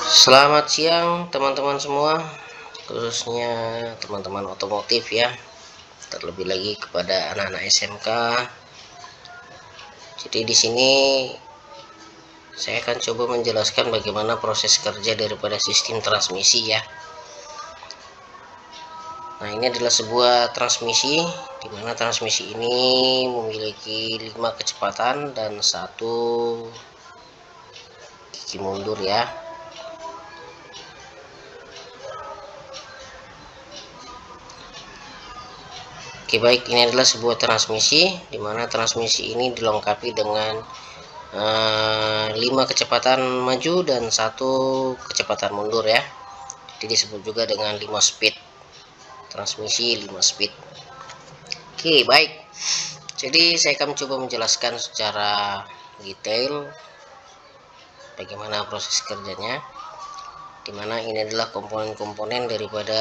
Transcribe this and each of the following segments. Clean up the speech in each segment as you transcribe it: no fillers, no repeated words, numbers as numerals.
Selamat siang teman-teman semua, khususnya teman-teman otomotif ya, terlebih lagi kepada anak-anak SMK. Jadi di sini saya akan coba menjelaskan bagaimana proses kerja daripada sistem transmisi ya. Nah, ini adalah sebuah transmisi di mana transmisi ini memiliki 5 kecepatan dan 1 gigi mundur ya. Oke, baik, ini adalah sebuah transmisi di mana transmisi ini dilengkapi dengan 5 kecepatan maju dan 1 kecepatan mundur ya. Jadi disebut juga dengan 5 speed. Transmisi 5 speed. Oke, baik. Jadi saya akan coba menjelaskan secara detail bagaimana proses kerjanya. Dimana ini adalah komponen-komponen daripada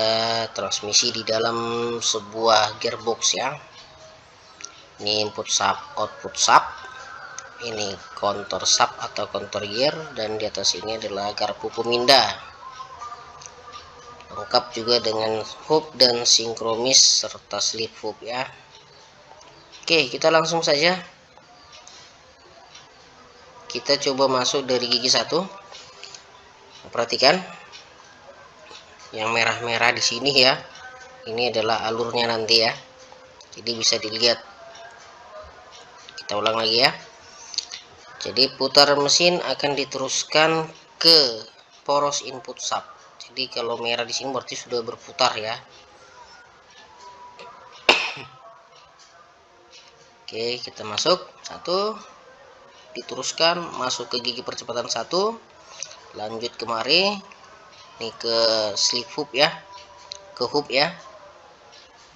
transmisi di dalam sebuah gearbox ya. Ini input sub, output sub, ini kontor sub atau kontor gear, dan di atas ini adalah garpu pemindah, lengkap juga dengan hub dan sinkromis serta slip hub ya. Oke, kita langsung saja, kita coba masuk dari gigi 1. Perhatikan yang merah-merah di sini ya, ini adalah alurnya nanti ya, jadi bisa dilihat. Kita ulang lagi ya. Jadi putar mesin akan diteruskan ke poros input sub. Jadi kalau merah di sini berarti sudah berputar ya. Oke, kita masuk 1, diteruskan masuk ke gigi percepatan 1, lanjut kemari, ini ke slip hub ya, ke hub ya.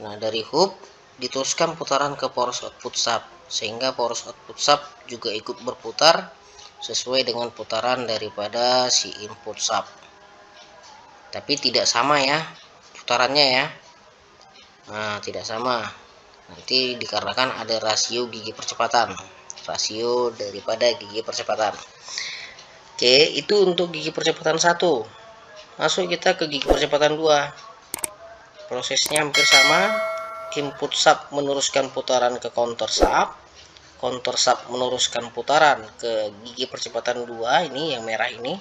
Nah, dari hub diteruskan putaran ke poros output sub, sehingga poros output sub juga ikut berputar sesuai dengan putaran daripada si input sub, tapi tidak sama ya putarannya ya. Nah, tidak sama nanti dikarenakan ada rasio gigi percepatan, rasio daripada gigi percepatan. Oke, itu untuk gigi percepatan 1. Masuk kita ke gigi percepatan 2. Prosesnya hampir sama. Input sub meneruskan putaran ke counter sub meneruskan putaran ke gigi percepatan 2, ini yang merah ini.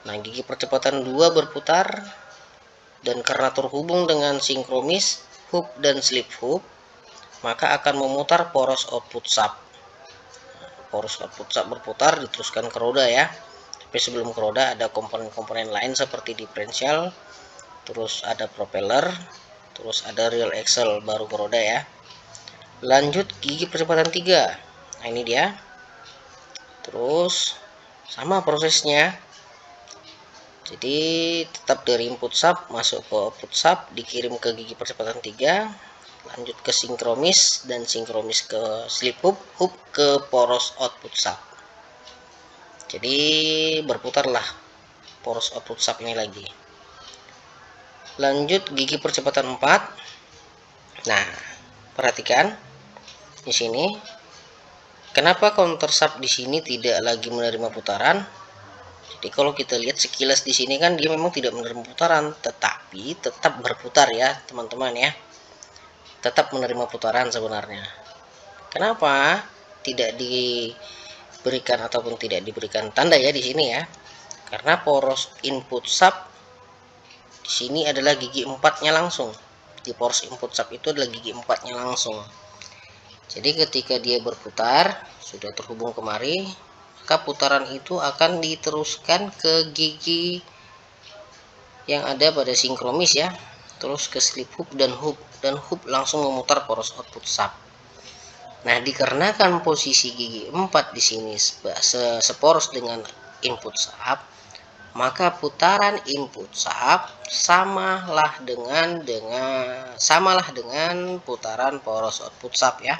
Nah, gigi percepatan 2 berputar, dan karena terhubung dengan sinkromis hub dan slip hub, maka akan memutar poros output sub. Poros output sub berputar, diteruskan ke roda ya. Tapi sebelum ke roda ada komponen-komponen lain seperti diferensial, terus ada propeller, terus ada real axle, baru ke roda ya. Lanjut gigi percepatan 3. Nah, ini dia. Terus sama prosesnya. Jadi tetap dari input sub masuk ke output sub, dikirim ke gigi percepatan 3, lanjut ke sinkromis, dan sinkromis ke slip hub, hub ke poros output sub. Jadi berputarlah poros output sub ini lagi. Lanjut gigi percepatan 4. Nah, perhatikan di sini. Kenapa counter sub di sini tidak lagi menerima putaran? Jadi kalau kita lihat sekilas di sini kan dia memang tidak menerima putaran, tetapi tetap berputar ya teman-teman ya. Tetap menerima putaran sebenarnya. Kenapa tidak diberikan ataupun tidak diberikan tanda ya di sini ya? Karena poros input sub di sini adalah gigi 4-nya langsung. Di poros input sub itu adalah gigi 4-nya langsung. Jadi ketika dia berputar sudah terhubung kemari, maka putaran itu akan diteruskan ke gigi yang ada pada sinkromis ya, terus ke slip hub, dan hub langsung memutar poros output sub. Nah, dikarenakan posisi gigi 4 di sini seporos dengan input sub, maka putaran input sub samalah dengan putaran poros output sub ya.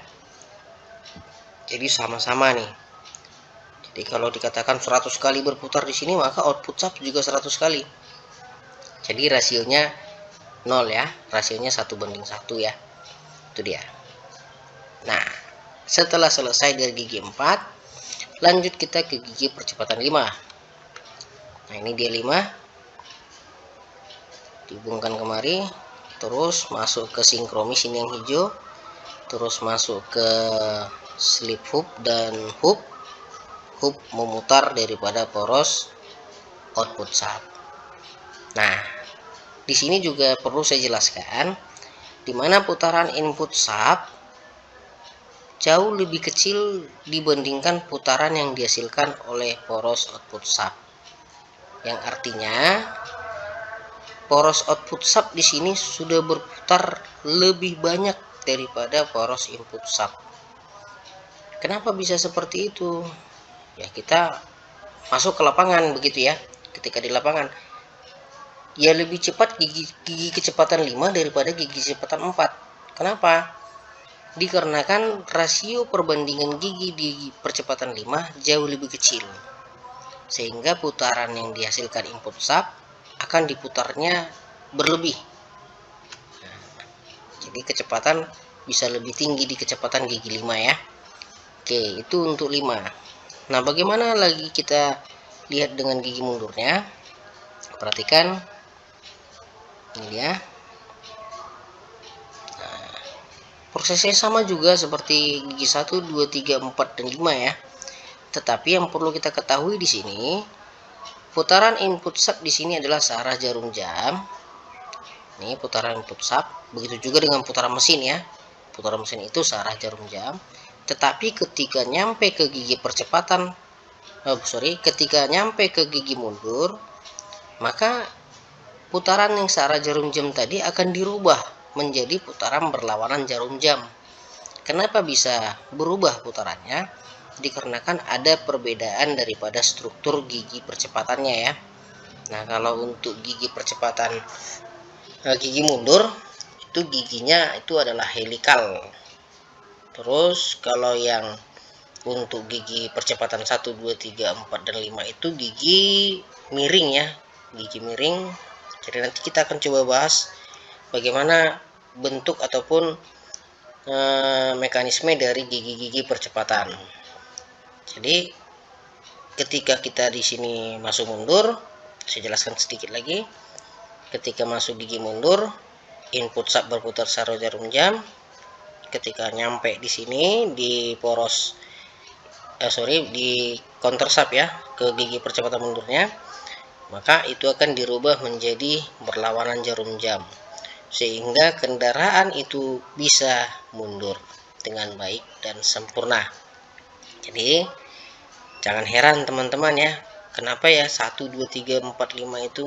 Jadi sama-sama nih. Jadi kalau dikatakan 100 kali berputar di sini, maka output sub juga 100 kali. Jadi rasionya 0 ya, rasionya 1:1 ya. Itu dia. Nah, setelah selesai dari gigi 4, lanjut kita ke gigi percepatan 5. Nah, ini dia 5, dihubungkan kemari, terus masuk ke sinkromis ini yang hijau, terus masuk ke slip hoop dan hoop memutar daripada poros output sub. Nah, di sini juga perlu saya jelaskan, di mana putaran input sub jauh lebih kecil dibandingkan putaran yang dihasilkan oleh poros output sub. Yang artinya poros output sub di sini sudah berputar lebih banyak daripada poros input sub. Kenapa bisa seperti itu? Ya, kita masuk ke lapangan begitu ya. Ketika di lapangan, ya lebih cepat gigi kecepatan 5 daripada gigi kecepatan 4. Kenapa? Dikarenakan rasio perbandingan gigi di percepatan 5 jauh lebih kecil, sehingga putaran yang dihasilkan input sub akan diputarnya berlebih. Nah, jadi kecepatan bisa lebih tinggi di kecepatan gigi 5 ya. Oke, itu untuk 5. Nah, bagaimana lagi kita lihat dengan gigi mundurnya? Perhatikan ini dia. Nah, prosesnya sama juga seperti gigi 1, 2, 3, 4 dan 5 ya. Tetapi yang perlu kita ketahui di sini, putaran input sub di sini adalah searah jarum jam. Ini putaran input sub, begitu juga dengan putaran mesin ya. Putaran mesin itu searah jarum jam. Tetapi ketika nyampe ke gigi percepatan, ketika nyampe ke gigi mundur, maka putaran yang searah jarum jam tadi akan dirubah menjadi putaran berlawanan jarum jam. Kenapa bisa berubah putarannya? Dikarenakan ada perbedaan daripada struktur gigi percepatannya ya. Nah, kalau untuk gigi percepatan gigi mundur itu giginya itu adalah helikal. Terus kalau yang untuk gigi percepatan 1, 2, 3, 4 dan 5 itu gigi miring ya, gigi miring. Jadi nanti kita akan coba bahas bagaimana bentuk ataupun mekanisme dari gigi-gigi percepatan. Jadi ketika kita di sini masuk mundur, saya jelaskan sedikit lagi. Ketika masuk gigi mundur, input sub berputar searah jarum jam. Ketika nyampe di sini di poros di counter sub ya, ke gigi percepatan mundurnya, maka itu akan dirubah menjadi berlawanan jarum jam, sehingga kendaraan itu bisa mundur dengan baik dan sempurna. Jadi jangan heran teman-teman ya, kenapa ya 1, 2, 3, 4, 5 itu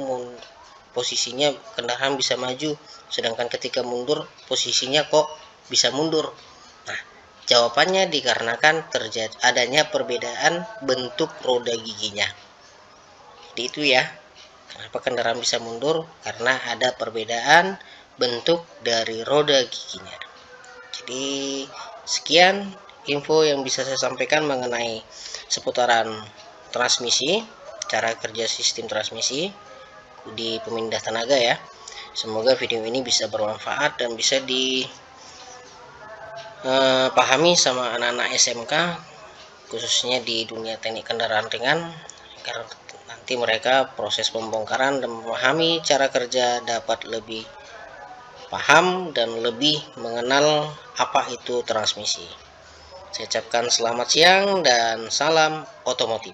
posisinya kendaraan bisa maju, sedangkan ketika mundur posisinya kok bisa mundur. Nah, jawabannya dikarenakan terjadi adanya perbedaan bentuk roda giginya. Jadi itu ya, kenapa kendaraan bisa mundur, karena ada perbedaan bentuk dari roda giginya. Jadi sekian info yang bisa saya sampaikan mengenai seputaran transmisi, cara kerja sistem transmisi di pemindah tenaga ya. Semoga video ini bisa bermanfaat dan bisa dipahami sama anak-anak SMK, khususnya di dunia teknik kendaraan ringan, agar nanti mereka proses pembongkaran dan memahami cara kerja dapat lebih paham dan lebih mengenal apa itu transmisi. Saya ucapkan selamat siang dan salam otomotif.